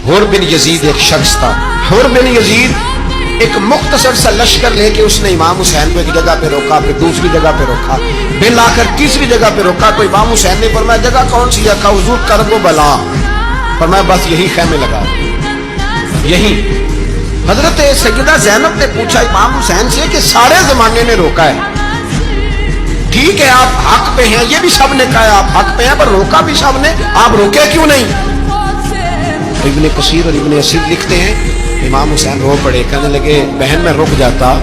हुर बिन यजीद एक शख्स था। हुर बिन यजीद एक मुख्तसर सा लश्कर लेके उसने इमाम हुसैन को एक जगह पे रोका, फिर दूसरी जगह पे रोका, बिल आकर तीसरी जगह पे रोका। तो इमाम हुसैन ने फरमाया जगह कौन सी है? कहा हुजूर कर दो भला। फरमाया बस यही खैमे लगा, यही। हजरत सैयदा ज़ैनब ने पूछा इमाम हुसैन से कि सारे जमाने ने रोका है, ठीक है आप हक पे हैं, ये भी सब ने कहा आप हक पे हैं, पर रोका भी सब ने, आप रोके क्यों नहीं? इब्ने कसीर और इब्ने असीर लिखते हैं इमाम हुसैन रो पड़े, कहने लगे बहन मैं रुक जाता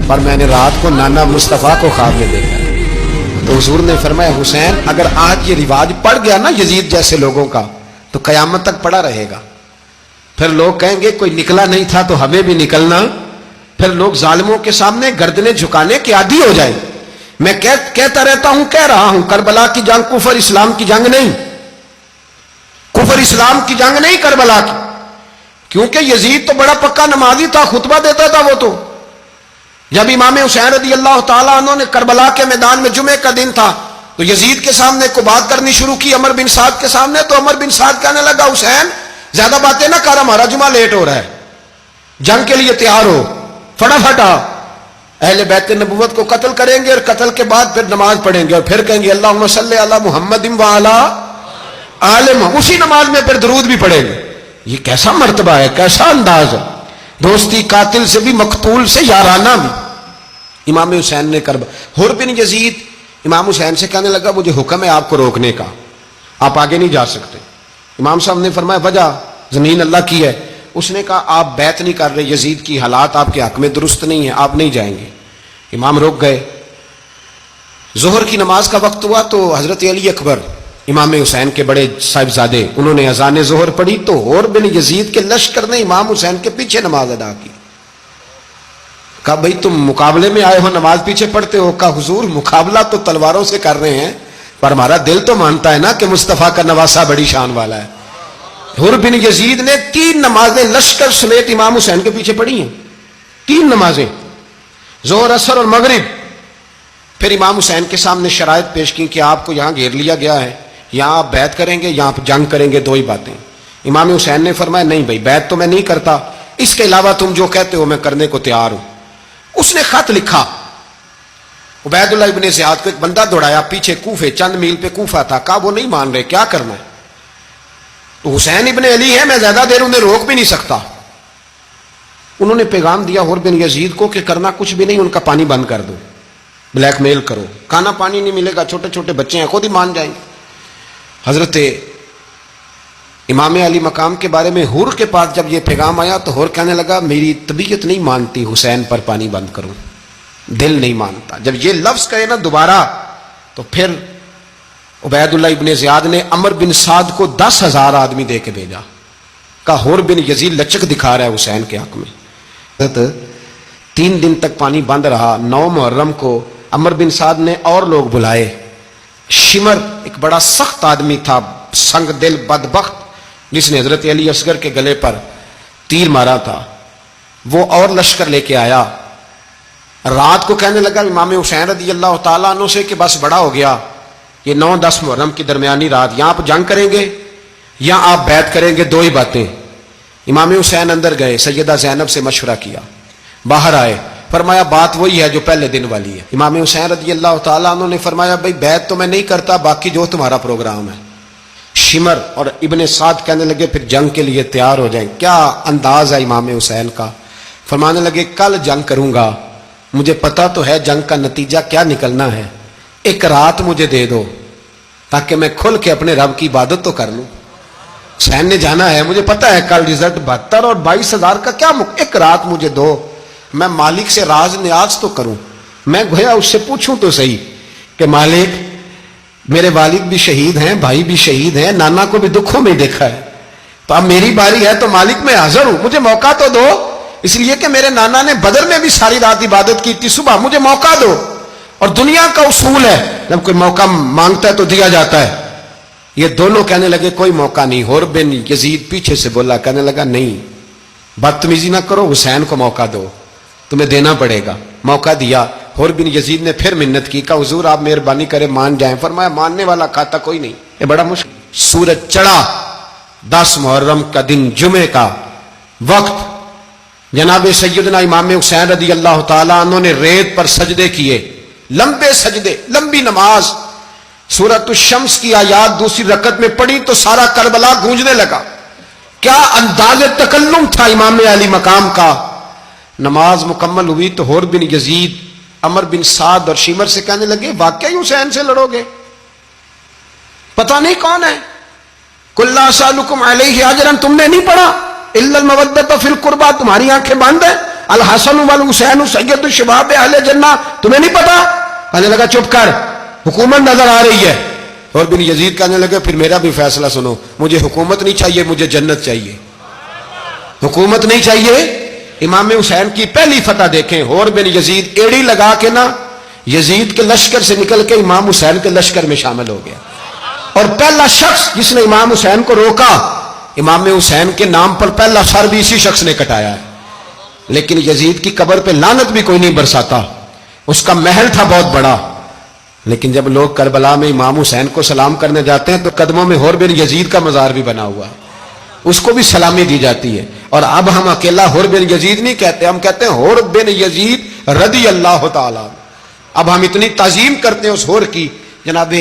पर मैंने रात को नाना मुस्तफ़ा को ख्वाब में देखा। तो हुजूर ने फरमाया हुसैन अगर आज ये रिवाज पड़ गया ना यजीद जैसे लोगों का तो कयामत तक पड़ा रहेगा। फिर लोग कहेंगे कोई निकला नहीं था तो हमें भी निकलना, फिर लोग जालिमों के सामने गर्दनें झुकाने के आदी हो जाए। मैं कहता रहता हूं, कह रहा हूं, करबला की जंग कुफर इस्लाम की जंग नहीं, कुफर इस्लाम की जंग नहीं करबला की, क्योंकि यजीद तो बड़ा पक्का नमाजी था, खुतबा देता था वो तो। जब इमाम हुसैन रज़ी अल्लाह ताला अन्हु ने करबला के मैदान में जुमे का दिन था तो यजीद के सामने को बात करनी शुरू की, अमर बिन साद के सामने। तो अमर बिन साद कहने लगा हुसैन ज्यादा बातें ना कर, हमारा जुमा लेट हो रहा है, जंग के लिए तैयार हो, फटाफट आ। अहले बैत नबुव्वत को कत्ल करेंगे और कत्ल के बाद फिर नमाज पढ़ेंगे और फिर कहेंगे अल्लाहुम्मा सल्ली अला मुहम्मदिन व अला आले मुहम्मद, उसी नमाज में फिर दरूद भी पढ़ेंगे। ये कैसा मर्तबा है, कैसा अंदाज है, दोस्ती कातिल से भी मकतूल से याराना भी। इमाम हुसैन ने कर हुर बिन यजीद इमाम हुसैन से कहने लगा मुझे हुक्म है आपको रोकने का, आप आगे नहीं जा सकते। इमाम साहब ने फरमाया वजह? जमीन अल्लाह की है। उसने कहा आप बैत नहीं कर रहे, यजीद की हालात आपके हक में दुरुस्त नहीं है, आप नहीं जाएंगे। इमाम रुक गए। जोहर की नमाज का वक्त हुआ तो हजरत अली अकबर इमाम हुसैन के बड़े साहिबजादे उन्होंने अजान जोहर पढ़ी तो हुर बिन यजीद के लश्कर ने इमाम हुसैन के पीछे नमाज अदा की। कहा भाई तुम मुकाबले में आए हो, नमाज पीछे पढ़ते हो? कहा हुजूर मुकाबला तो तलवारों से कर रहे हैं पर हमारा दिल तो मानता है ना कि मुस्तफा का नवासा बड़ी शान वाला है। हुर बिन यजीद ने 3 नमाजें लश्कर समेत इमाम हुसैन के पीछे पढ़ी हैं, 3 नमाजें, जोहर असर और मगरिब। फिर इमाम हुसैन के सामने शराइत पेश की कि आपको यहां घेर लिया गया है, यहां आप बैत करेंगे, यहां आप जंग करेंगे, 2 ही बातें। इमाम हुसैन ने फरमाया नहीं भाई बैत तो मैं नहीं करता, इसके अलावा तुम जो कहते हो मैं करने को तैयार हूं। उसने खत लिखा, उबैदुल्लाह इब्ने ज़ियाद को एक बंदा दौड़ाया पीछे, कूफे चंद मील पे कूफा था। कहा वो नहीं मान रहे, क्या करना है? तो हुसैन इब्ने अली है, मैं ज्यादा देर उन्हें रोक भी नहीं सकता। उन्होंने पैगाम दिया हुर बिन यजीद को कि करना कुछ भी नहीं, उनका पानी बंद कर दो, ब्लैकमेल करो, खाना पानी नहीं मिलेगा, छोटे छोटे बच्चे हैं, खुद ही मान जाएंगे। हजरत इमाम अली मकाम के बारे में हुर के पास जब ये पैगाम आया तो हुर कहने लगा मेरी तबीयत नहीं मानती हुसैन पर पानी बंद करूं, दिल नहीं मानता। जब ये लफ्ज कहे ना दोबारा तो फिर उबैदुल्लाह इब्ने ज़ियाद ने अमर बिन साद को 10,000 आदमी दे के भेजा। कहा हुर बिन यजीद लचक दिखा रहा है हुसैन के हक में। 3 दिन तक पानी बंद रहा। 9 मुहर्रम को अमर बिन साद ने और लोग बुलाए। शिमर एक बड़ा सख्त आदमी था, संग दिल बदबख्त, जिसने हजरत अली असगर के गले पर तीर मारा था, वो और लश्कर लेके आया। रात को कहने लगा इमाम हुसैन रज़ी अल्लाह ताला अन्हु से कि बस बड़ा हो गया, ये 9-10 मुहर्रम की दरमियानी रात, यहां आप जंग करेंगे या आप बैत करेंगे, 2 ही बातें। इमाम हुसैन अंदर गए, सैयदा ज़ैनब से मशवरा किया, बाहर आए, फरमाया बात वही है जो पहले दिन वाली है। इमाम हुसैन रज़ी अल्लाह ताला अन्हु ने फरमाया भाई बैत तो मैं नहीं करता, बाकी जो तुम्हारा प्रोग्राम है। शिमर और इब्ने साद कहने लगे फिर जंग के लिए तैयार हो जाएं। क्या अंदाज है इमाम हुसैन का। फरमाने लगे कल जंग करूंगा, मुझे पता तो है जंग का नतीजा क्या निकलना है, एक रात मुझे दे दो ताकि मैं खुल के अपने रब की इबादत तो कर लूं। हुसैन ने जाना है, मुझे पता है कल रिजल्ट 72 और 22,000 का क्या, एक रात मुझे दो, मैं मालिक से राज न्याज तो करूं। मैं गया उससे पूछूं तो सही कि मालिक मेरे वालिद भी शहीद हैं, भाई भी शहीद हैं, नाना को भी दुखों में देखा है, तो अब मेरी बारी है तो मालिक मैं हाजिर हूं, मुझे मौका तो दो, इसलिए कि मेरे नाना ने बदर में भी सारी रात इबादत की थी, सुबह मुझे मौका दो। और दुनिया का उसूल है जब कोई मौका मांगता है तो दिया जाता है। ये दोनों कहने लगे कोई मौका नहीं। हुर बिन यजीद पीछे से बोला, कहने लगा नहीं बदतमीजी ना करो, हुसैन को मौका दो, तुम्हें देना पड़ेगा। मौका दिया। हुर बिन यजीद ने फिर मिन्नत की, कहा हुजूर आप मेहरबानी करें मान जाएं। फरमाया मानने वाला खाता कोई नहीं, ये बड़ा मुश्किल। सूरज चढ़ा, 10 محرم کا دن جمعے کا وقت جناب سیدنا امام حسین رضی اللہ تعالیٰ عنہ نے ریت پر سجدے کیے، لمبے سجدے، لمبی نماز، سورۃ الشمس کی آیات دوسری رکعت میں پڑھی تو سارا کربلا گونجنے لگا. کیا انداز تکلم تھا امام علی مقام کا. نماز مکمل ہوئی تو حور بن یزید، عمر بن سعد اور شیمر سے کہنے لگے واقعی حسین سے لڑو گے؟ پتہ نہیں کون ہے. قل لا اسألکم علیہ اجرا، تم نے نہیں پڑھا الا المودۃ فی القربى، تمہاری آنکھیں بند ہیں. الحسن والحسین سید الشباب اہل جنہ، تمہیں نہیں پتا؟ کہنے لگا چپ کر، حکومت نظر آ رہی ہے. اور بن یزید کہنے لگے پھر میرا بھی فیصلہ سنو، مجھے حکومت نہیں چاہیے، مجھے جنت چاہیے. حکومت نہیں چاہیے. امام حسین کی پہلی فتح دیکھیں، اور بن یزید ایڑی لگا کے نا یزید کے لشکر سے نکل کے امام حسین کے لشکر میں شامل ہو گیا. اور پہلا شخص جس نے امام حسین کو روکا، امام حسین کے نام پر پہلا سر بھی اسی شخص نے کٹایا ہے. لیکن یزید کی قبر پہ لعنت بھی کوئی نہیں برساتا. اس کا محل تھا بہت بڑا، لیکن جب لوگ کربلا میں امام حسین کو سلام کرنے جاتے ہیں تو قدموں میں حور بن یزید کا مزار بھی بنا ہوا ہے، اس کو بھی سلامی دی جاتی ہے. اور اب ہم اکیلا حور بن یزید نہیں کہتے، ہم کہتے ہیں حور بن یزید رضی اللہ تعالی. اب ہم اتنی تعظیم کرتے ہیں اس حور کی. جناب